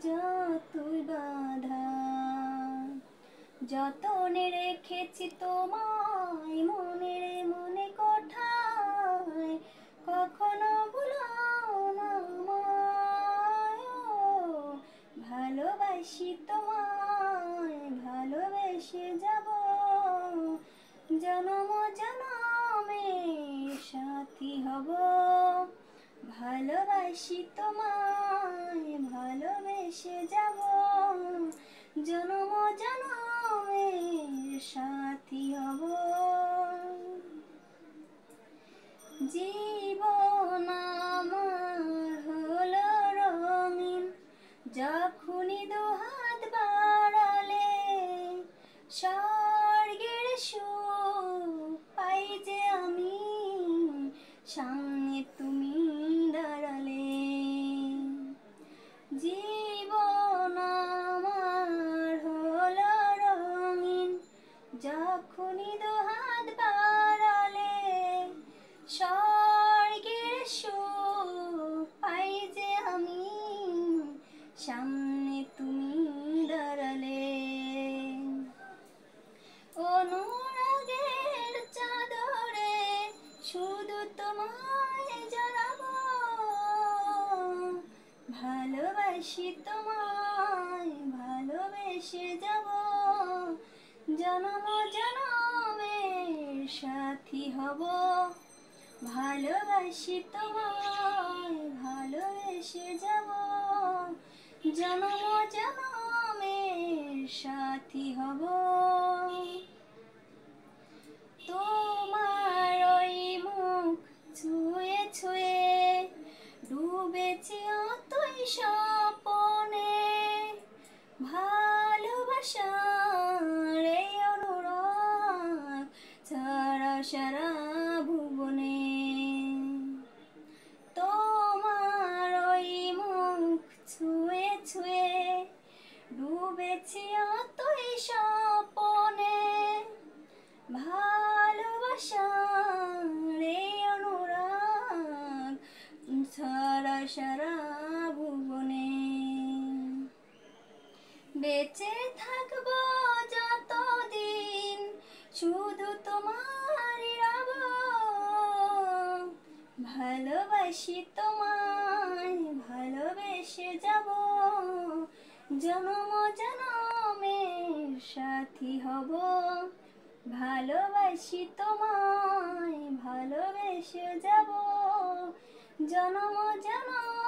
যতই বাধা, যতনে রেখেছি তোমায় মনের মনে কোঠায়, কখনো ভুলো না আমায়। ভালোবাসি তোমায়, ভালোবেসে যাব, জনম জনমে সাথী হব। ভালোবাসি তোমায়, ভালোবেসে যাব, জনম জনমে সাথী হব। জীবন আমার হলো রঙিন, যখনই দুহাত বাড়ালে, স্বর্গের সুখ পাই যে আমি, সামনে তুমি দাঁড়ালে। জীবন আমার হলো রঙিন, যখনই দুহাত বাড়ালে, স্বর্গের সুখ পাই যে আমি, সামনে তুমি দাঁড়ালে। অনুরাগের চাদরে শুধু তোমায় জড়াবো, ভালোবাসি তোমায়, ভালোবেসে যাব, জনম জনমের সাথী হব। ভালোবাসি তোমায়, ভালোবেসে যাব, জনম জনমের সাথী হব। তোমার ওই মুখ ছুঁয়ে ছুঁয়ে ডুবেছি অতই স্বপনে, ভালোবাসার এই অনুরাগ ছাড়া সারা ভুবনে। তোমার ওই মুখ ছুঁয়ে ছুঁয়ে ডুবেছি অতই স্বপনে, ভালোবাসার এই অনুরাগ ছাড়া সারা ভুবনে। বেঁচে থাকবো যতদিন শুধু তোমারই রব, ভালোবাসি তোমায়, ভালোবেসে যাব, জনম জনমের সাথী হব। ভালোবাসি তোমায়, ভালোবেসে যাব, জনম জনম